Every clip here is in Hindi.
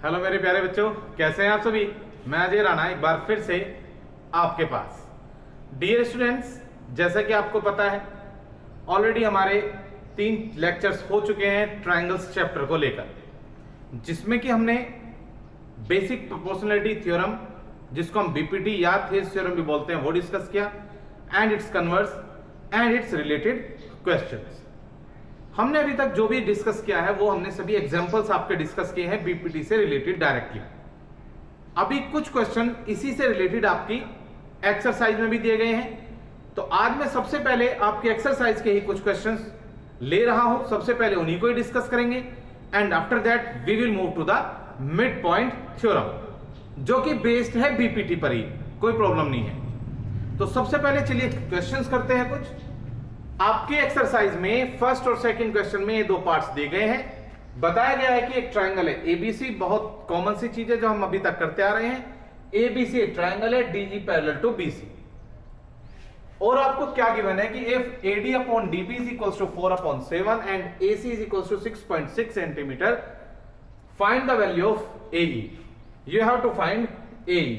हेलो मेरे प्यारे बच्चों, कैसे हैं आप सभी। मैं अजय राणा एक बार फिर से आपके पास। डियर स्टूडेंट्स, जैसा कि आपको पता है ऑलरेडी हमारे 3 लेक्चर्स हो चुके हैं ट्रायंगल्स चैप्टर को लेकर, जिसमें कि हमने बेसिक प्रोपोर्शनलिटी थ्योरम, जिसको हम बीपीटी या थेस थ्योरम भी बोलते हैं, वो डिस्कस किया and it's converse and it's related questions. हमने अभी तक जो भी डिस्कस किया है वो हमने सभी एग्जांपल्स आपके डिस्कस किए हैं बीपीटी से रिलेटेड डायरेक्टली। अभी कुछ क्वेश्चन इसी से रिलेटेड आपकी एक्सरसाइज में भी दिए गए हैं, तो आज मैं सबसे पहले आपके एक्सरसाइज के ही कुछ क्वेश्चंस ले रहा हूं। सबसे पहले उन्हीं को ही डिस्कस करेंगे and after that we will move to the mid point theorem, जो कि बेस्ड है बीपीटी पर ही, कोई प्रॉब्लम नहीं है। तो सबसे पहले चलिए क्वेश्चंस करते हैं। कुछ आपके एक्सरसाइज में फर्स्ट और सेकंड क्वेश्चन में ये 2 पार्ट्स दिए गए हैं। बताया गया है कि एक ट्रायंगल है एबीसी, बहुत कॉमन सी चीज है जो हम अभी तक करते आ रहे हैं। एबीसी एक ट्रायंगल है, डीई पैरेलल टू बीसी, और आपको क्या गिवन है कि if AD upon DB is equals to 4/7 and AC is equals to 6.6 centimetre, find the value of AE. You have to find AE.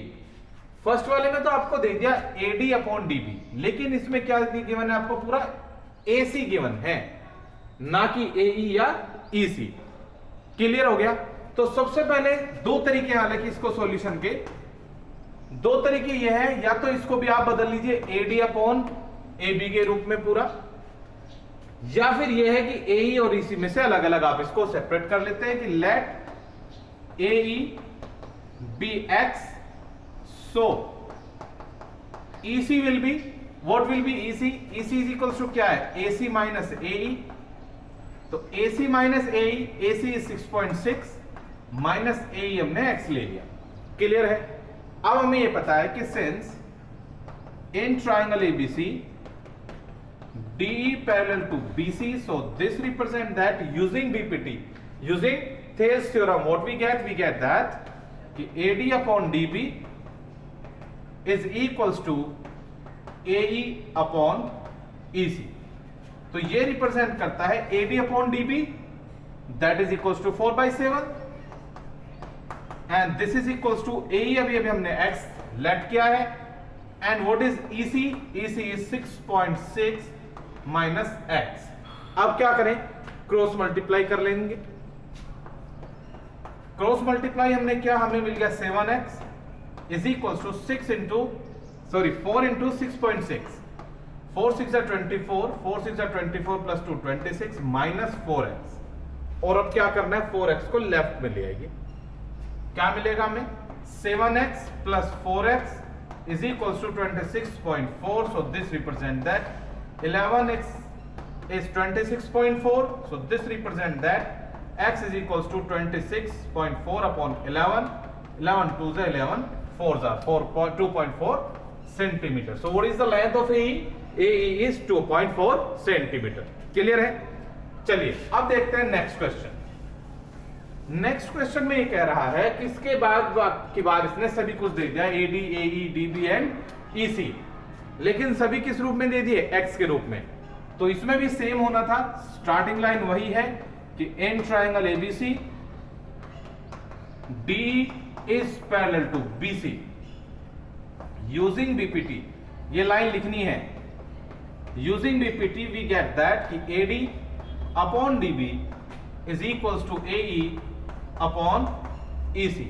First वाले में तो आपको दे दिया एडी अपॉन डीबी, लेकिन इसमें क्या गिवन है आपको, पूरा एसी गिवन है, ना कि एई या ईसी। क्लियर हो गया। तो सबसे पहले 2 तरीके, हालांकि इसको सॉल्यूशन के 2 तरीके ये है, या तो इसको भी आप बदल लीजिए एडी अपॉन एबी के रूप में पूरा, या फिर ये है कि एई और ईसी में से अलग अलग आप इसको सेपरेट कर लेते हैं कि let AE be x, so EC will be, what will be EC? EC is equals to क्या है, AC minus AE। तो AC minus AE, AC is 6.6 minus AE हमने X ले लिया। क्लियर है। अब हमें ये पता है कि since in triangle ABC DE parallel to BC, so this represent that using BPT, using Thales theorem, what we get that कि AD upon DB is equals to AE upon EC। तो ये रिप्रेजेंट करता है AD upon DB, that is equals to 4/7 and this is equals to AE, अभी हमने X लेट किया है, and what is EC? EC is 6.6 minus X। अब क्या करें, क्रॉस मल्टीप्लाई कर लेंगे। क्रॉस मल्टीप्लाई हमने क्या, हमें मिल गया 7X is equals to 4 into 6.6, 4 6 are 24, 4 6 are 24 plus 2 26 minus 4x। और अब क्या करना है, 4x को लेफ्ट में ले आइए। क्या मिलेगा हमें, 7x plus 4x is equals to 26.4, so this represent that 11x is 26.4, so this represent that x is equals to 26.4 upon 11, 11 2s are 11, 4s are 2.4 centimeter। So what is the length of AE? AE is 2.4 centimeter। Clear है। चलिए अब देखते हैं नेक्स्ट क्वेश्चन। नेक्स्ट क्वेश्चन में ये कह रहा है कि इसके बाद इसने सभी कुछ दे दिया, AD, AE, DB and EC, लेकिन सभी किस रूप में दे दिए, X के रूप में। तो इसमें भी सेम होना था, स्टार्टिंग लाइन वही है कि in triangle ABC DE is parallel to BC using BPT, ये लाइन लिखनी है। using BPT we get that कि AD upon DB is equals to AE upon EC।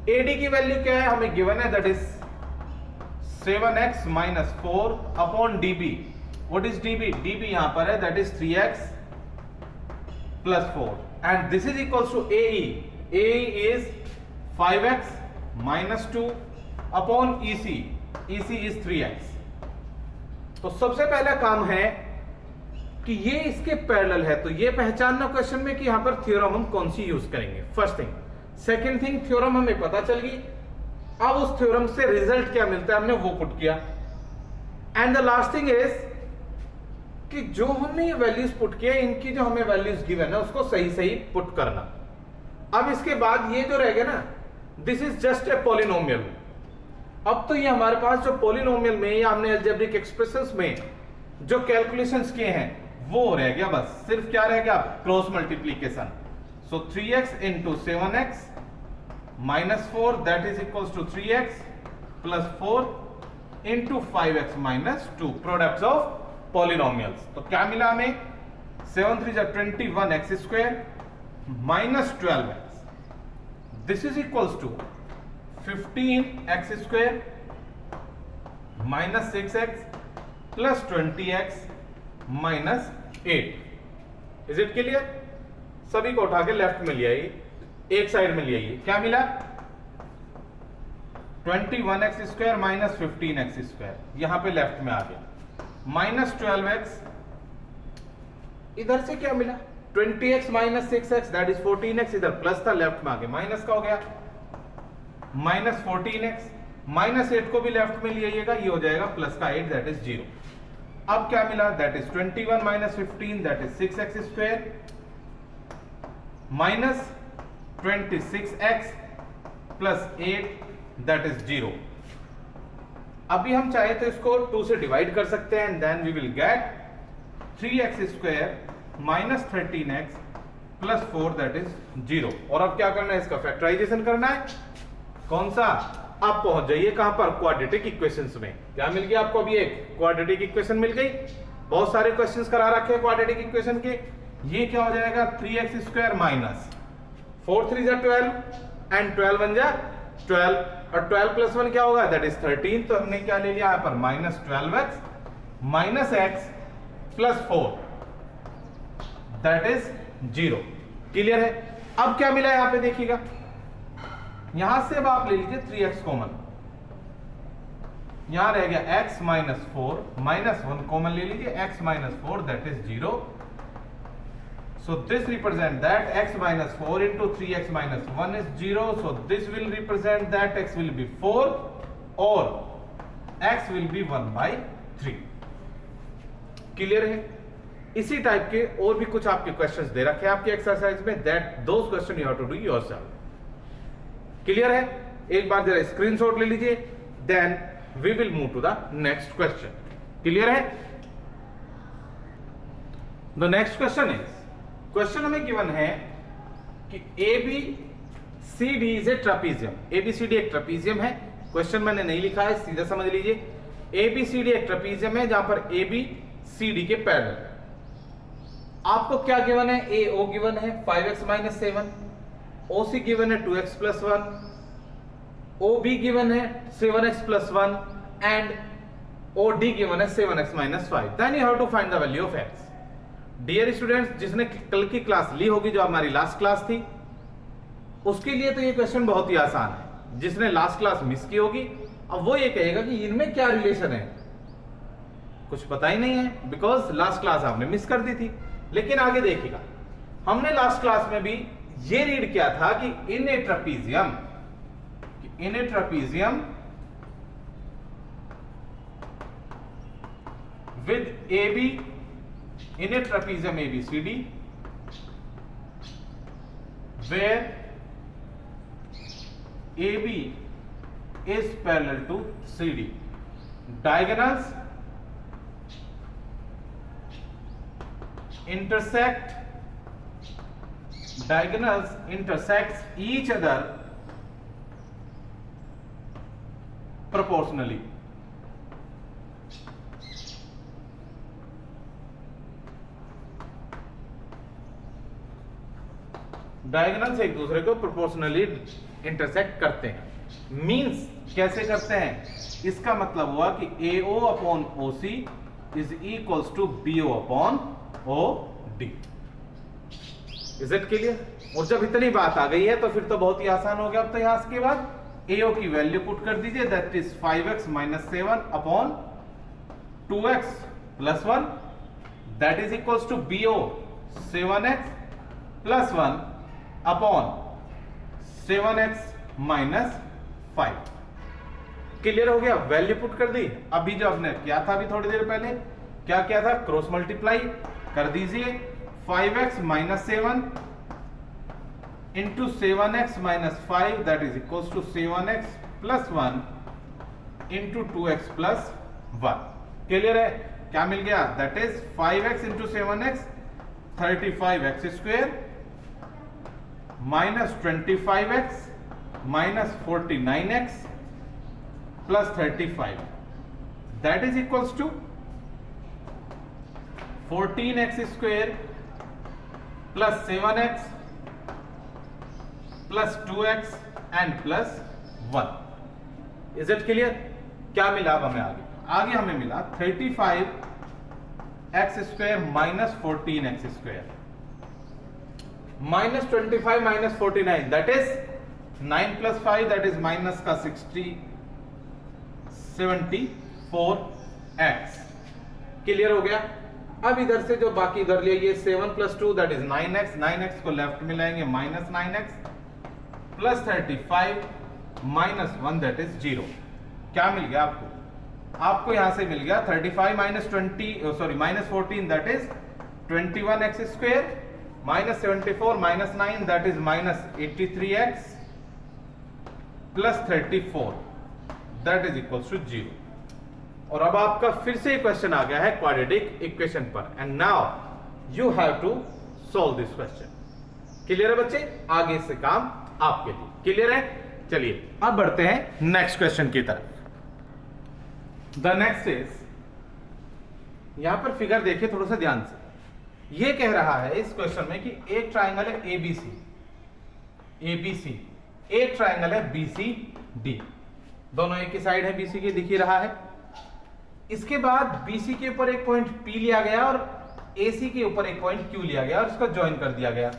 AD की वैल्यू क्या है, हमें गिवन है, that is 7x minus 4 upon DB। what is DB? DB यहां पर है, that is 3x plus 4 and this is equals to AE। AE is 5x minus 2 upon EC, EC is 3x। तो सबसे पहला काम है कि ये इसके पैरेलल है, तो ये पहचानना क्वेश्चन में कि यहां पर थ्योरम हम कौन सी यूज करेंगे, first thing. Second thing, theorem हमें पता चल गई, अब उस थ्योरम से रिजल्ट क्या मिलता है हमने वो पुट किया। And the last thing is कि जो हमने ये वैल्यूज पुट किए, इनकी जो हमें वैल्यूज गिवन है उसको सही सही पुट करना। अब इसके बाद ये जो रह गया ना, this is just a polynomial. अब तो ये हमारे पास जो पॉलिनोमियल में या हमने अलजेब्रिक एक्सप्रेशंस में जो कैलकुलेशंस किए हैं वो रह गया, बस सिर्फ क्या रह गया, cross multiplication. So 3x into 7x -4 that is equals to 3x plus 4 into 5x minus 2 products of polynomials. तो क्या मिला हमें? 7 3 21x square minus 12x, this is equals to 15x square minus 6x plus 20x minus 8। Is it clear? सभी को उठा के लेफ्ट में ले आइए, एक साइड में ले आइए। क्या मिला? 21x square minus 15x square, यहां पे लेफ्ट में आ गया, माइनस 12x। इधर से क्या मिला? 20x minus 6x that is 14x, इधर प्लस था, लेफ्ट में आ गया, माइनस का हो गया, माइनस 14x, माइनस 8 को भी लेफ्ट में ले आइएगा, ये हो जाएगा प्लस का 8 दैट इज 0। अब क्या मिला? That is 21 minus 15 that is 6x square minus 26x plus 8 that is 0। अभी हम चाहे तो इसको 2 से डिवाइड कर सकते हैं and then we will get 3x square minus 13x plus 4 that is 0। और अब क्या करना है? इसका फैक्टराइजेशन करना है। कौन सा? आप पहुंच जाइए कहां पर? क्वाड्रेटिक इक्वेशंस में। क्या मिल गया आपको? अभी एक क्वाड्रेटिक इक्वेशन मिल गई। बहुत सारे क्वेश्चंस करा रखे हैं क्वाड्रेटिक इक्वेशन के। ये क्या हो जाएगा? 3x स्क्वायर माइनस 4 3 जा 12 एंड 12 1 जा 12 और 12 प्लस 1 क्या होगा? That is 13। तो हमने क्या ले लिया यहां पर? Minus 12x minus x plus 4 that is 0। Clear है? अब क्या मिला यहां पे देखिएगा, यहां से अब आप ले लीजिए 3x कॉमन, यहां रह गया x माइनस 4 माइनस 1 कॉमन ले लीजिए, x minus 4 that is 0। So this represent that x minus 4 into 3x minus 1 is 0. So this will represent that x will be 4 or x will be 1 by 3. Clear है? इसी टाइप के और भी कुछ आपके क्वेश्चंस दे रखे हैं आपके एक्सरसाइज में, that those question you have to do yourself. Clear है? एक बार जरा स्क्रीनशॉट ले लीजिए, then we will move to the next question. Clear है? The next question is, question हमें गिवन है कि ABCD is a trapezium. ABCD एक ट्रापीजियम है। क्वेश्चन मैंने नहीं लिखा है, सीधा समझ लीजिए। ABCD एक ट्रापीजियम है जहां पर ABCD के पैरेलल। आपको क्या गिवन है? AO गिवन है 5x माइनस 7, OC गिवन है 2x प्लस 1, OB गिवन है 7x plus 1 and OD given है 7x minus 5। Then you have to find the value of x। Dear students, जिसने कल की क्लास ली होगी, जो हमारी लास्ट क्लास थी, उसके लिए तो ये क्वेश्चन बहुत ही आसान है। जिसने लास्ट क्लास मिस की होगी, अब वो ये कहेगा कि इनमें क्या रिलेशन है, कुछ पता ही नहीं है, बिकॉज लास्ट क्लास आपने मिस कर दी थी। लेकिन आगे देखिएगा, हमने लास्ट क्लास में भी ये रीड किया था कि in A ट्रापीजियम with AB, in a trapezium ABCD where AB is parallel to CD, diagonals intersects each other proportionally. Diagonals एक दूसरे को प्रोपोर्शनली इंटरसेक्ट करते हैं। मींस कैसे करते हैं? इसका मतलब हुआ कि AO upon OC is equals to BO upon OD। Is it clear? और जब इतनी बात आ गई है तो फिर तो बहुत ही आसान हो गया। अब तो यहां के बाद AO की वैल्यू पुट कर दीजिए, that is 5x minus 7 upon 2x plus 1 that is equals to BO 7x plus 1 upon 7x minus 5। Clear हो गया? वैल्यू पुट कर दी। अभी जो आपने किया था अभी थोड़ी देर पहले, क्या किया था? क्रॉस मल्टीप्लाई कर दीजिए। 5x minus 7 into 7x minus 5 that is equals to 7x plus 1 into 2x plus 1। Clear है? क्या मिल गया? That is 5x into 7x 35x square minus 25x minus 49x plus 35 that is equals to 14x square plus 7x plus 2x and plus 1। Is it clear? क्या मिला अब हमें आगे हमें मिला 35x square minus 14x square minus 25 minus 49 that is 9 plus 5 that is minus का 74x। क्लियर हो गया? अब इधर से जो बाकी इधर लिए ये 7 plus 2 that is 9x, 9x को लेफ्ट में लाएंगे minus 9x plus 35 minus 1 that is 0। क्या मिल गया आपको? आपको यहां से मिल गया 35 minus minus 14 that is 21x square minus 74 minus 9 that is minus 83x plus 34 that is equal to 0। और अब आपका फिर से क्वेश्चन आ गया है क्वाड्रेटिक इक्वेशन पर and now you have to solve this question. Clear है बच्चे? आगे से काम आपके लिए। क्लियर है? चलिए अब बढ़ते हैं नेक्स्ट क्वेश्चन की तरफ। द नेक्स्ट इज, यहां पर फिगर देखिए थोड़ा सा ध्यान से। ये कह रहा है इस क्वेश्चन में कि एक ट्राइंगल है एबीसी, एक ट्राइंगल है बीसीडी, दोनों एक ही साइड है बीसी की, दिख ही रहा है। इसके बाद बीसी के ऊपर एक पॉइंट पी लिया गया और एसी के ऊपर एक पॉइंट क्यू लिया गया और इसको ज्वाइन कर दिया गया।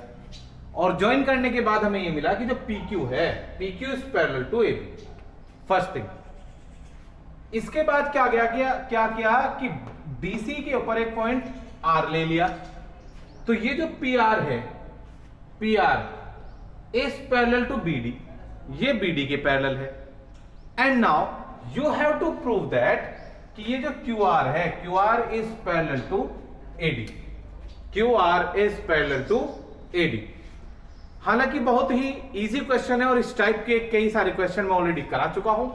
और ज्वाइन करने के बाद हमें ये मिला कि जो PQ है, PQ is parallel to AB। First thing. इसके बाद क्या किया कि BC के ऊपर एक पॉइंट R ले लिया। तो ये जो PR है, PR is parallel to BD, ये BD के पैरेलल है। And now you have to prove that कि ये जो QR है, QR is parallel to AD, QR is parallel to AD। हालांकि बहुत ही इजी क्वेश्चन है और इस टाइप के कई सारे क्वेश्चन मैं ऑलरेडी करा चुका हूं।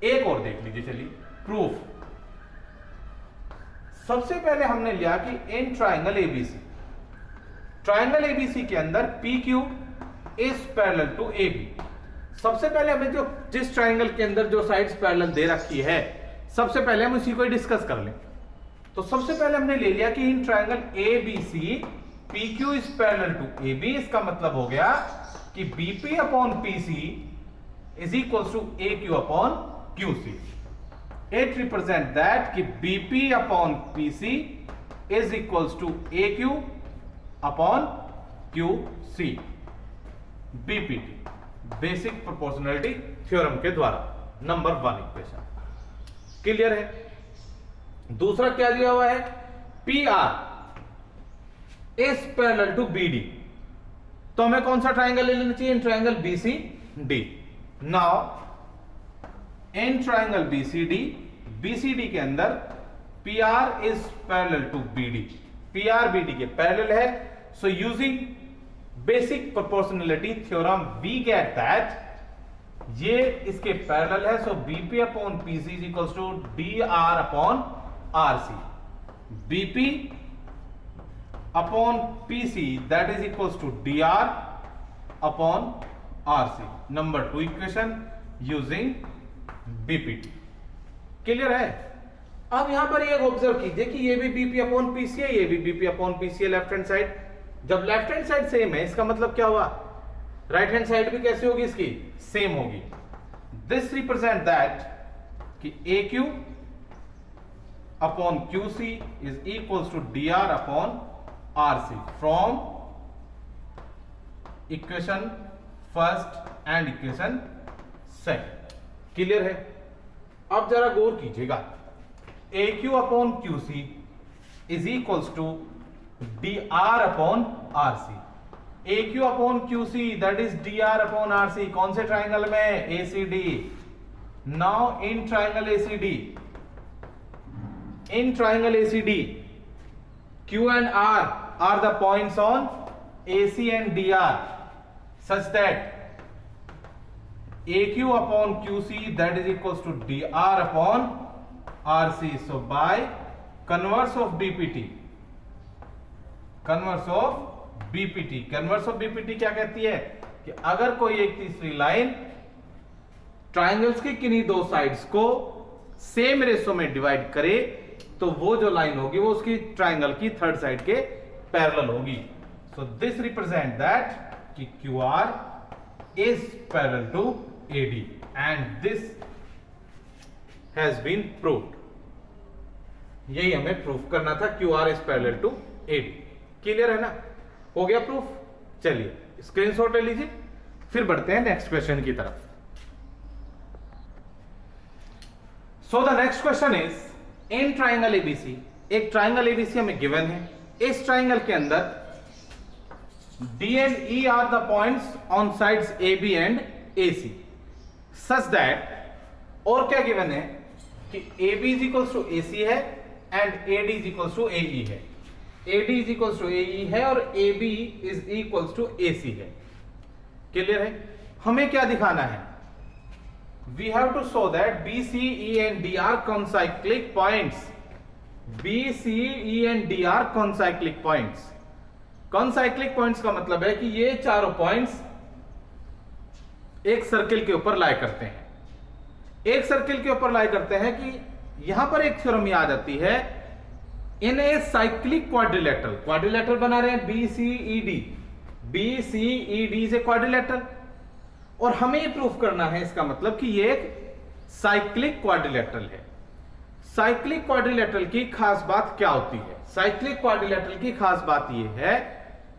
एक और देख लीजिए। चलिए प्रूफ। सबसे पहले हमने लिया कि in triangle ABC, triangle ABC के अंदर PQ is parallel to AB। सबसे पहले हमें जिस ट्राइंगल के अंदर जो साइड्स पैरेलल दे रखी है, सबसे पहले हम उसी को डिस्कस कर लें। तो सबसे पहले हमने ले लिया कि in triangle ABC PQ is parallel to AB। इसका मतलब हो गया कि BP upon PC is equal to AQ upon QC। It represent that कि BP upon PC is equal to AQ upon QC, BPT, basic proportionality theorem के द्वारा। नंबर 1 इक्वेशन क्लियर है। दूसरा क्या दिया हुआ है? PR is parallel to BD। तो हमें कौन सा ट्राइंगल ले लेना चाहिए? Triangle BCD। Now in triangle BCD के अंदर PR is parallel to BD, PR BD के पैरेलल है। So using basic proportionality theorem we get that ये इसके पैरेलल है। So BP upon PC is equal to DR upon RC। BP upon PC that is equal to DR upon RC। Number 2 equation using BPT। Clear है? अब यहां पर एक ऑब्जर्व कीजिए कि ये भी BP अपॉन PC है, ये भी BP अपॉन PC है लेफ्ट हैंड साइड। जब लेफ्ट हैंड साइड सेम है इसका मतलब क्या हुआ? राइट हैंड साइड भी कैसी होगी? इसकी सेम होगी। दिस रिप्रेजेंट दैट कि AQ upon QC is equal to DR upon RC from equation first and equation second. Clear है? अब जरा गौर कीजिएगा। AQ upon QC is equal to DR upon RC। AQ upon QC that is DR upon RC। कौन से ट्राइंगल में? ACD। Now in triangle ACD, Q and R are the points on AC and DR such that AQ upon QC that is equals to DR upon RC. So by converse of BPT क्या कहती है? कि अगर कोई एक तीसरी लाइन ट्राइंगल्स की किन्हीं दो साइड्स को सेम रेशो में डिवाइड करे तो वो जो लाइन होगी वो उसकी ट्राइंगल की थर्ड साइड के पैरेलल होगी। सो दिस रिप्रेजेंट दैट कि Q R is parallel to AD and this has been proved. यही हमें प्रूफ करना था, Q R is parallel to AD. Clear है ना? हो गया प्रूफ। चलिए स्क्रीनशॉट ले लीजिए, फिर बढ़ते हैं नेक्स्ट क्वेश्चन की तरफ। So the next question is in triangle ABC, एक ट्राइंगल एबीसी हमें गिवन है। इस ट्राइंगल के अंदर D and E are the points on sides A B and A C such that, और क्या गिवन है कि A B is equals to A C है and A D is equals to A E है। A D is equals to A E है और A B is equals to A C है। क्लियर है? हमें क्या दिखाना है? We have to show that B, C, E and D are concyclic points. B, C, E and D are concyclic points. Concyclic points का मतलब है कि ये चारों पॉइंट्स एक सर्किल के ऊपर लाई करते हैं। एक सर्किल के ऊपर लाई करते हैं कि यहां पर एक थ्योरम याद आती है, in a cyclic quadrilateral. Quadrilateral बना रहे हैं B C E D, B C E D is a quadrilateral, और हमें ये प्रूफ करना है इसका मतलब कि ये एक साइक्लिक क्वाड्रिलेटरल है। साइक्लिक क्वाड्रिलेटरल की खास बात क्या होती है? साइक्लिक क्वाड्रिलेटरल की खास बात ये है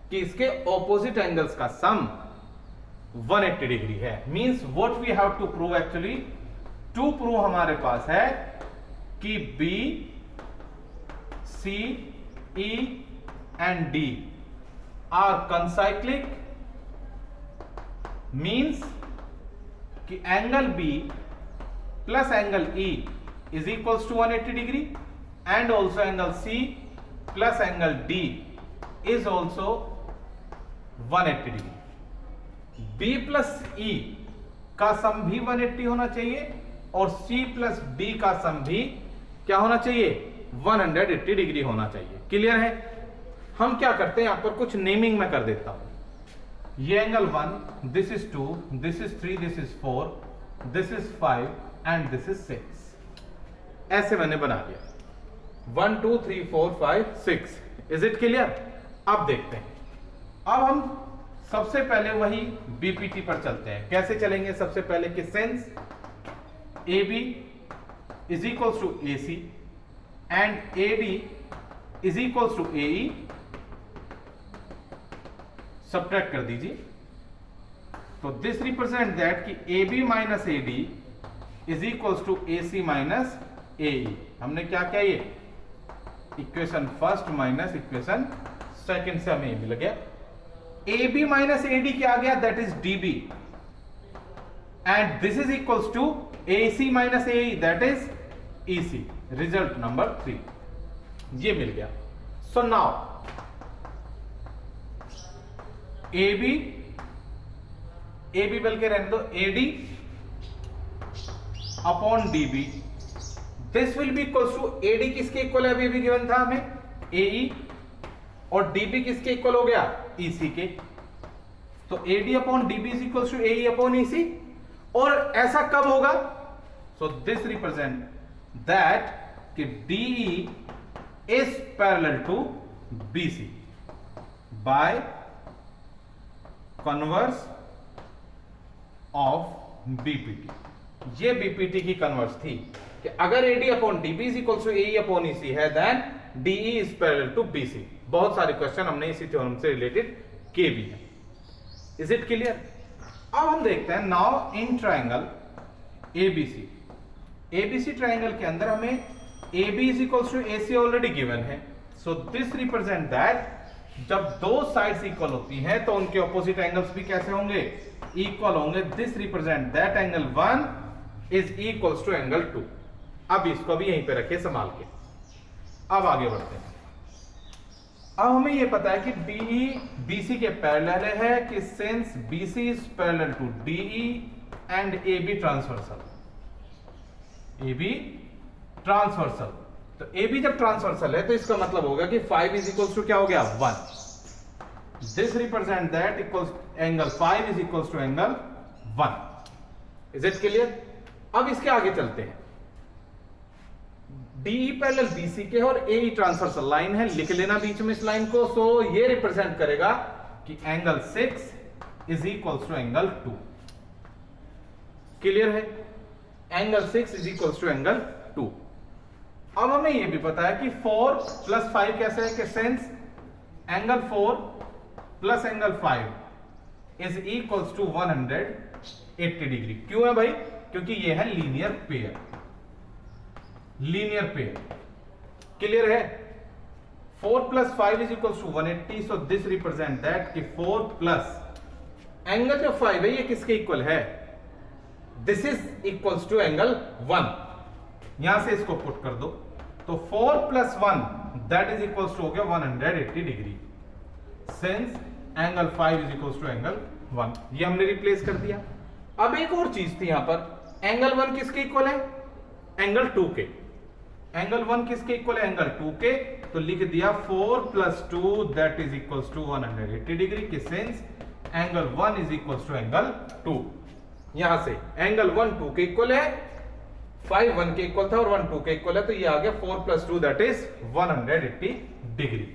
कि इसके ऑपोजिट एंगल्स का सम 180 डिग्री है। Means what we have to prove, actually to prove हमारे पास है कि B C E and D are concyclic, means कि angle B plus angle E is equals to 180 degree and also angle C plus angle D is also 180 degree. B plus E का सम भी 180 होना चाहिए और सी प्लस डी का सम भी क्या होना चाहिए? 180 डिग्री होना चाहिए। क्लियर है? हम क्या करते हैं, यहां पर कुछ नेमिंग में कर देता हूं। ये angle 1, this is 2, this is 3, this is 4, this is 5 and this is 6। ऐसे मैंने बना दिया 1 2 3 4 5 6। Is it clear? अब देखते हैं। अब हम सबसे पहले वही बीपीटी पर चलते हैं। कैसे चलेंगे? सबसे पहले कि since A B is equals to A C and A D is equals to A E. Subtract कर दीजिए, तो दिस रिप्रेजेंट दैट कि A B minus A D is equals to A C minus A E. हमने क्या किया? ये equation first minus equation second से हमें मिल गया। A B minus A D क्या आ गया? That is D B and this is equals to A C minus A E, that is E C. Result number 3 ये मिल गया। सो नाउ ए बी बल्कि रहने दो, A D upon D B, this will be equal to A D किसके इक्वल है? अभी भी गिवन था हमें ए ई, और डी बी किसके इक्वल हो गया? ई सी के। तो A D upon D B is equal to A E upon E C. और ऐसा कब होगा? सो दिस रिप्रेजेंट दैट कि D E is parallel to B C by converse of BPT. ये बीपीटी की कन्वर्स थी कि अगर AD upon DB is equal to AE upon EC है then DE is parallel to BC. बहुत सारे क्वेश्चन हमने इसी थ्योरम से रिलेटेड किए भी हैं। Is it clear? अब हम देखते हैं now in triangle ABC. ABC triangle के अंदर हमें AB is equal to AC already given है। सो दिस रिप्रेजेंट दैट जब दो साइड्स इक्वल होती हैं तो उनके ऑपोजिट एंगल्स भी कैसे होंगे? इक्वल होंगे। This represent that angle 1 is equals to angle 2। अब इसको भी यहीं पे रखे संभाल के। अब आगे बढ़ते हैं। अब हमें यह पता है कि DE BC के पैरेलल है कि since BC is parallel to DE and AB transversal. AB transversal, तो AB जब ट्रांसवर्सल है तो इसका मतलब होगा कि 5 इज इक्वल टू क्या हो गया? 1। This represent that equals angle 5 is equals to angle 1। Is it clear? अब इसके आगे चलते हैं। DE पैरेलल BC के और AE ट्रांसवर्सल लाइन है, लिख लेना बीच में इस लाइन को। सो ये रिप्रेजेंट करेगा कि angle 6 is equals to angle 2। Clear है? Angle 6 is equals to angle 2। अब हमें यह भी पता है कि 4 प्लस 5 कैसे है कि since angle 4 plus angle 5 is equals to 180 degree. क्यों है भाई? क्योंकि यह है linear pair. Linear pair clear है? 4 plus 5 is equals to 180। So this represent that कि 4 प्लस एंगल जो 5 है ये किसके इक्वल है? This is equals to angle 1। यहां से इसको पुट कर दो तो 4 plus 1 that is equals to हो गया 180 degree. Since angle 5 is equals to angle 1, ये हमने रिप्लेस कर दिया। अब एक और चीज थी यहां पर, एंगल 1 किसके इक्वल है? एंगल 2 के। एंगल 1 किसके इक्वल है? एंगल 2 के। तो लिख दिया 4 plus 2 that is equals to 180 degree की since angle 1 is equals to angle 2। यहां से एंगल 1 2 के इक्वल है, 5 1 के इक्वल था और 1 2 के इक्वल है, तो ये आ गया 4 प्लस 2 दैट इज 180 डिग्री।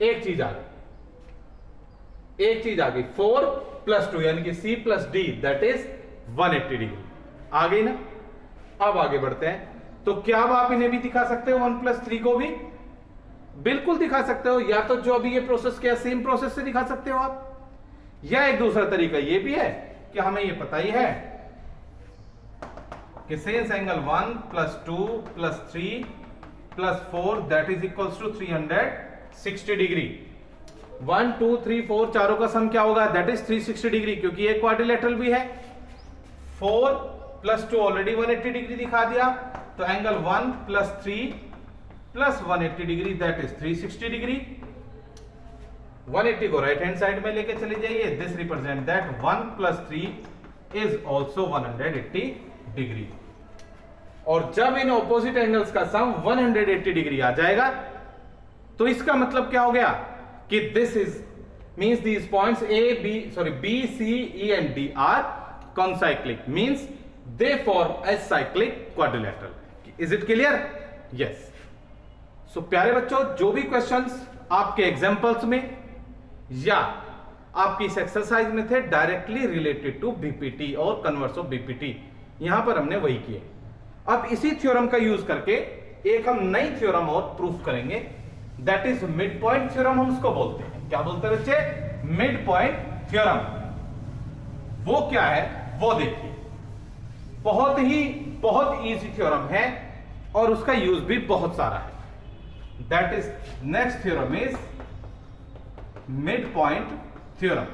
एक चीज आ गई, एक चीज आ गई, 4 प्लस 2 यानी कि C plus D that is 180 degree आ गई ना। अब आगे बढ़ते हैं। तो क्या अब आप इन्हें भी दिखा सकते हो 1 प्लस 3 को भी? बिल्कुल दिखा सकते हो। या तो जो अभी ये प्रोसेस किया सेम प्रोसेस से दिखा सकते हो आप, या एक दूसरा तरीका ये भी है कि हमें ये पता ही है कि since angle 1 plus 2 plus 3 plus 4 that is equals to 360 degree. 1 2 3 4 चारों का सम क्या होगा? दैट इज 360 डिग्री, क्योंकि एक क्वाड्रिलेटरल भी है। 4 प्लस 2 ऑलरेडी 180 डिग्री दिखा दिया, तो angle 1 plus 3 plus 180 degree that is 360 degree. 180 को राइट हैंड साइड में लेके चले जाइए। This represent that 1 plus 3 is also 180 degree. और जब इन ऑपोजिट एंगल्स का सम 180 डिग्री आ जाएगा तो इसका मतलब क्या हो गया कि this is means these points B, C, E and D are concyclic, means they form a cyclic quadrilateral. Is it clear? Yes. So प्यारे बच्चों, जो भी क्वेश्चंस आपके एग्जांपल्स में या आपकी इस एक्सरसाइज में थे डायरेक्टली रिलेटेड टू बीपीटी और कन्वर्स ऑफ बीपीटी, यहां पर हमने वही किए। अब इसी थ्योरम का यूज करके एक हम नई थ्योरम और प्रूफ करेंगे, that is mid point theorem. हम उसको बोलते हैं, क्या बोलते हैं बच्चे? Mid point theorem. वो क्या है वो देखिए। बहुत इजी थ्योरम है और उसका यूज भी बहुत सारा है। That is next theorem is mid point theorem.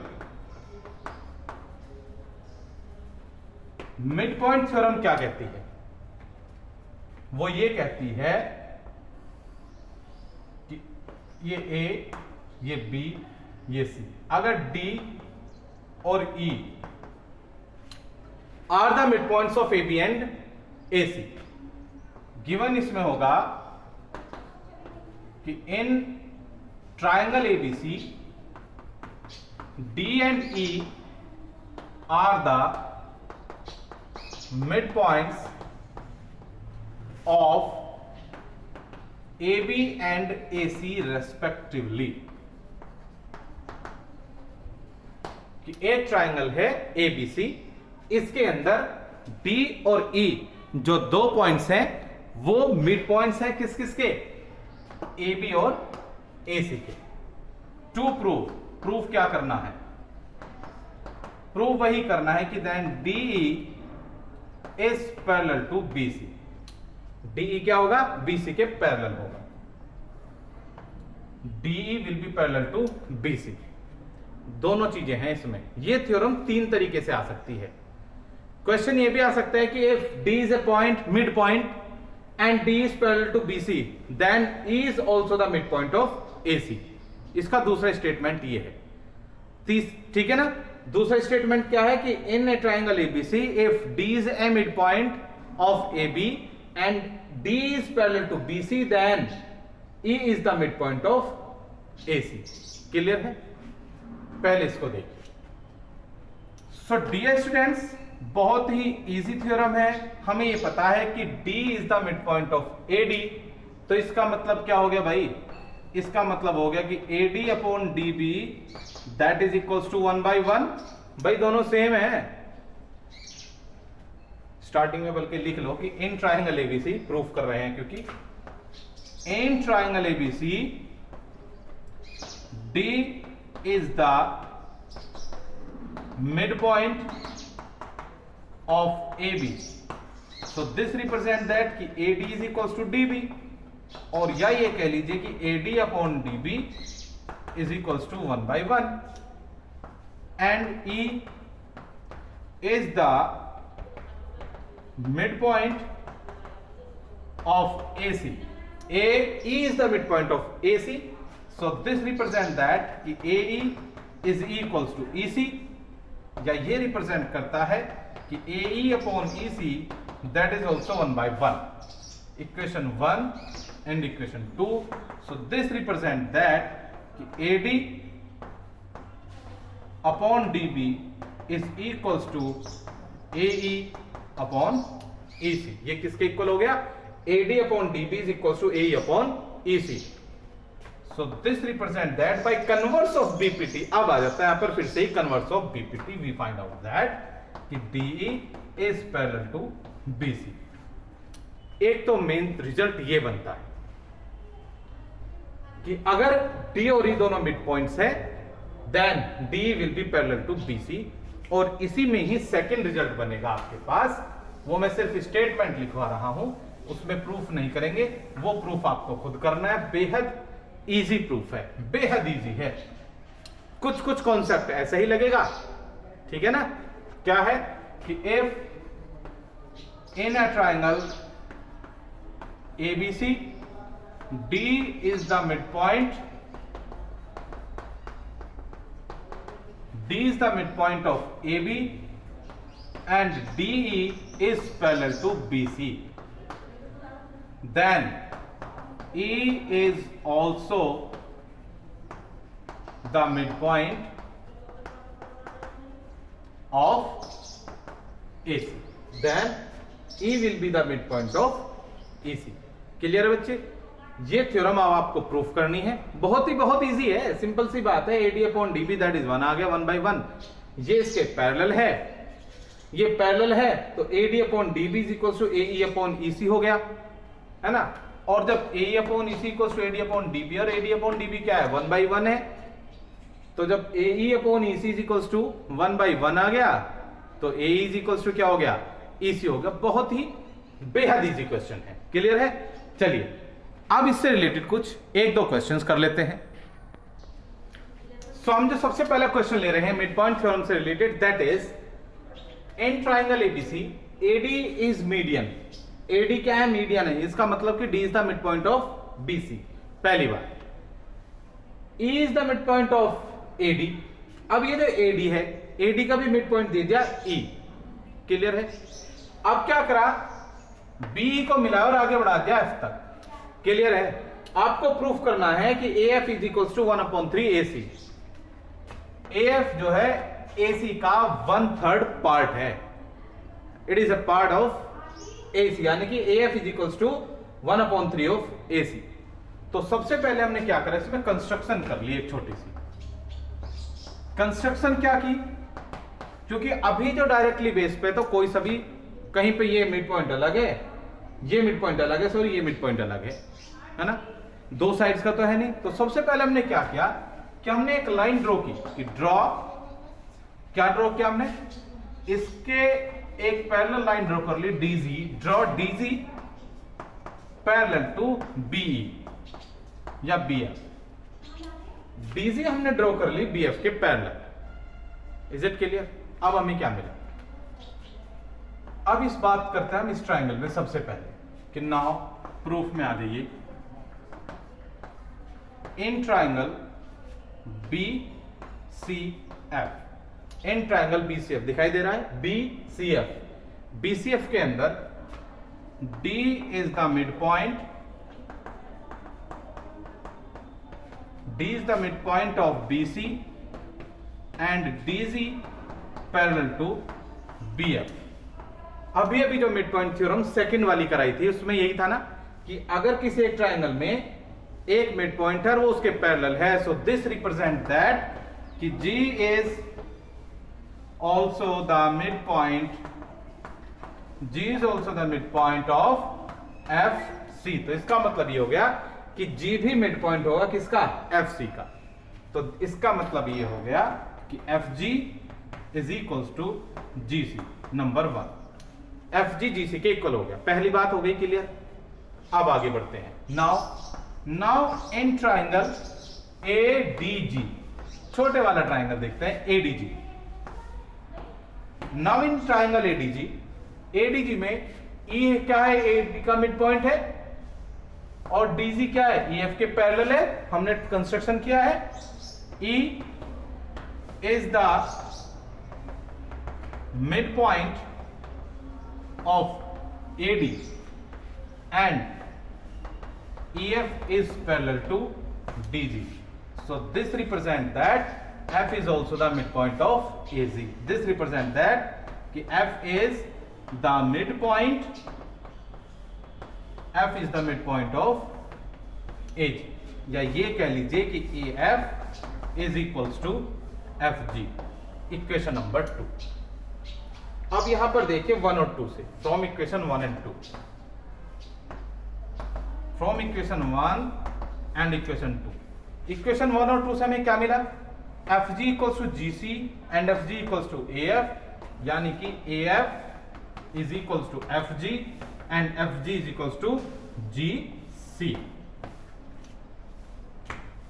Mid point theorem क्या कहती है? वो ये कहती है कि ये A, ये B, ये C, अगर D और E are the mid points of AB and AC, given इसमें होगा कि in triangle ABC D and E are the midpoints of AB and AC respectively। कि एक ट्रायंगल है ABC, इसके अंदर D और E जो दो पॉइंट्स हैं वो मिड पॉइंट्स हैं किस किस के? AB और AC के। टू प्रूफ क्या करना है? प्रूफ वही करना है कि then DE is parallel to BC। DE क्या होगा? BC के पैरेलल होगा। DE will be parallel to BC। दोनों चीजें हैं इसमें। ये थ्योरम तीन तरीके से आ सकती है। क्वेश्चन ये भी आ सकता है कि if D is a point, mid point, and D is parallel to BC, then E is also the mid point of AC। इसका दूसरा स्टेटमेंट ये है। ठीक है ना? दूसरा स्टेटमेंट क्या है कि in a triangle ABC, if D is a mid point of AB and D is parallel to BC, then E is the mid point of AC। Clear है? पहले इसको देखिए। सो डियर स्टूडेंट्स, बहुत ही इजी थ्योरम है। हमें ये पता है कि D is the mid point of AD। तो इसका मतलब क्या हो गया भाई? इसका मतलब हो गया कि AD upon DB that is equals to 1/1। भाई दोनों सेम है। स्टार्टिंग में बल्कि लिख लो कि इन ट्राइंगल ABC प्रूफ कर रहे हैं, क्योंकि इन triangle ABC D is the midpoint of AB. So this represent that कि AD is equals to DB, और या ये कह लीजिए कि AD upon DB is equals to 1/1, and E is the midpoint of AC. E is the midpoint of AC. So this represent that कि AE is equals to EC, या ये रिप्रेजेंट करता है कि AE upon EC that is also 1/1. Equation 1 and equation 2. So this represent that कि AD upon DB is equals to AE upon EC. ये किसके इक्वल हो गया? AD upon DB is equals to AE upon EC. So this represent that by converse of BPT, अब आ जाता है यहां पर फिर से ही converse of BPT, we find out that कि DE is parallel to BC. एक तो मेन रिजल्ट ये बनता है कि अगर D और E दोनों मिड पॉइंट्स है then DE will be parallel to BC, और इसी में ही सेकेंड रिजल्ट बनेगा आपके पास। वो मैं सिर्फ स्टेटमेंट लिखवा रहा हूं, उसमें प्रूफ नहीं करेंगे, वो प्रूफ आपको खुद करना है। बेहद इजी प्रूफ है, बेहद इजी है। कुछ कुछ कॉन्सेप्ट ऐसा ही लगेगा, ठीक है ना? क्या है कि if in a triangle ABC D is the midpoint, D is the midpoint of AB and DE is parallel to BC, then E is also the midpoint of AC. Then E will be the midpoint of EC. Clear है बच्चे? ये थ्योरम अब आपको प्रूफ करनी है। बहुत इजी है, सिंपल सी बात है। AD upon DB that is 1 आ गया 1/1। ये इसके पैरेलल है, ये पैरेलल है, तो AD upon DB is equal to AE upon EC हो गया, है ना? और जब AE upon EC equal to AD upon DB, और AD अपॉन DB क्या है? 1/1 है। तो जब AE upon EC is equal to 1/1 आ गया, तो AE इज इक्वल टू क्या हो गया? EC हो गया। बहुत ही बेहद इजी क्वेश्चन है। क्लियर है? चलिए अब इससे रिलेटेड कुछ एक दो क्वेश्चंस कर लेते हैं। सो हम जो सबसे पहला क्वेश्चन ले रहे हैं मिड पॉइंट थ्योरम से related, that is in triangle ABC AD is median. AD क्या है? मीडियन है। इसका मतलब कि D is the mid point of BC। पहली बार E is the mid point of AD। अब ये जो AD है, AD का भी मिड पॉइंट दे दिया E। क्लियर है? अब क्या करा? BE को मिला और आगे बढ़ा दिया F तक। क्लियर है? आपको प्रूफ करना है कि AF is equal to 1/3 AC। AF जो है AC का 1/3 पार्ट है। It is a part of AC, यानी कि AF is equal to 1/3 of AC। तो सबसे पहले हमने क्या करा? इसमें कंस्ट्रक्शन कर ली एक छोटी सी। कंस्ट्रक्शन क्या की? क्योंकि अभी जो डायरेक्टली बेस पे तो कोई सभी कहीं पे ये मिड पॉइंट अलग है, ये मिड पॉइंट अलग है, सॉरी ये मिड पॉइंट अलग है ना? दो साइड्स का तो है नहीं। तो सबसे पहले हमने क्या किया कि हमने एक लाइन ड्रॉ की कि क्या ड्रॉ किया हमने? इसके एक पैरेलल लाइन ड्रॉ कर ली DG। Draw DG parallel to BE या BF। DG हमने ड्रॉ कर ली BF के पैरेलल। Is it clear? अब हमें क्या मिला? अब इस बात करते हैं हम इस ट्राइंगल में सबसे पहले कि नाउ प्रूफ में आ जाइए। In triangle BCF, in triangle BCF दिखाई दे रहा है BCF। BCF के अंदर D is the mid point, D is the midpoint of BC and DZ parallel to BF। अभी अभी जो मिड पॉइंट थ्योरम सेकंड वाली कराई थी उसमें यही था ना कि अगर किसी एक ट्रायंगल में एक मिड पॉइंट है वो उसके पैरेलल है, सो दिस रिप्रेजेंट दैट कि G is also the mid point, G is also the mid point of FC। तो इसका मतलब ये हो गया कि G भी मिड पॉइंट होगा किसका, FC का। तो इसका मतलब ये हो गया कि FG is equals to GC। Number 1, FG GC के इक्वल हो गया। पहली बात हो गई क्लियर। अब आगे बढ़ते हैं। नाउ इन ट्राइंगल ADG, छोटे वाला ट्राइंगल देखते हैं ADG। Now in triangle ADG में E क्या है, AD का मिड पॉइंट है, और DG क्या है, EF के पैरेलल है। हमने कंस्ट्रक्शन किया है, E is the mid point of AD and EF is parallel to DG. So this represents that F is also the midpoint of AZ. This represents that कि F is the midpoint, F is the midpoint of AG, या ये कह लीजिए कि AF is equals to FG। Equation number 2। अब यहां पर देखिए 1 और 2 से, from equation 1 and 2, from equation 1 and equation 2। Equation 1 और 2 से हमें क्या मिला, FG equals to GC and FG equals to AF, यानी कि AF is equals to FG and FG is equals to GC।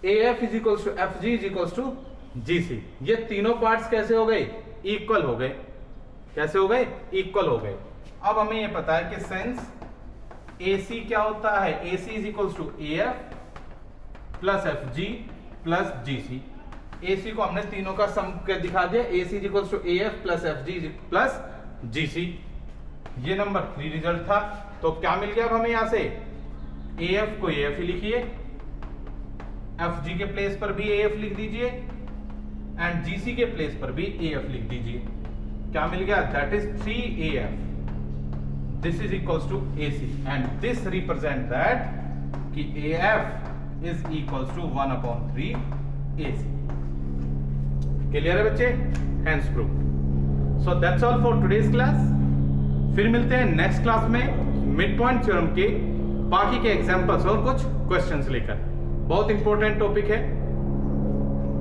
AF is equals to FG is equals to GC। ये तीनों पार्ट्स कैसे हो गए, इक्वल हो गए। कैसे हो गए, इक्वल हो गए। अब हमें ये पता है कि सेंस AC क्या होता है, AC is equals to AF plus FG plus GC। AC को हमने तीनों का सम दिखा दिया, AC is equals to AF plus FG plus GC। ये नंबर 3 रिजल्ट था। तो क्या मिल गया अब हमें यहां से, AF को AF ही लिखिए, FG के प्लेस पर भी AF लिख दीजिए एंड GC के प्लेस पर भी AF लिख दीजिए। क्या मिल गया, that is 3AF, this is equals to AC and this represent that कि AF is equals to 1/3 AC। Clear है बच्चे, hence proof. So that's all for today's class. फिर मिलते हैं नेक्स्ट क्लास में मिड पॉइंट थ्योरम के बाकी के एग्जांपल्स और कुछ क्वेश्चंस लेकर। बहुत इंपॉर्टेंट टॉपिक है,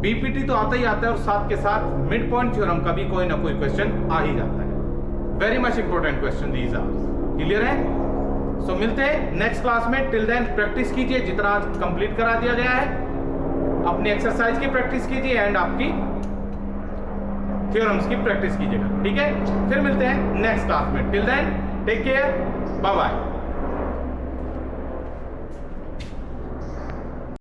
बीपीटी तो आता ही आता है और साथ के साथ मिड पॉइंट थ्योरम का भी कोई ना कोई क्वेश्चन आ ही जाता है। Very much important question these are. Clear है? सो मिलते हैं नेक्स्ट क्लास में। टिल देन प्रैक्टिस कीजिए, जितना आज कंप्लीट करा दिया गया है अपनी एक्सरसाइज की प्रैक्टिस कीजिए एंड आपकी थ्योरम्स की प्रैक्टिस कीजिएगा। ठीक है, फिर मिलते हैं नेक्स्ट क्लास में। Till then take care, bye bye.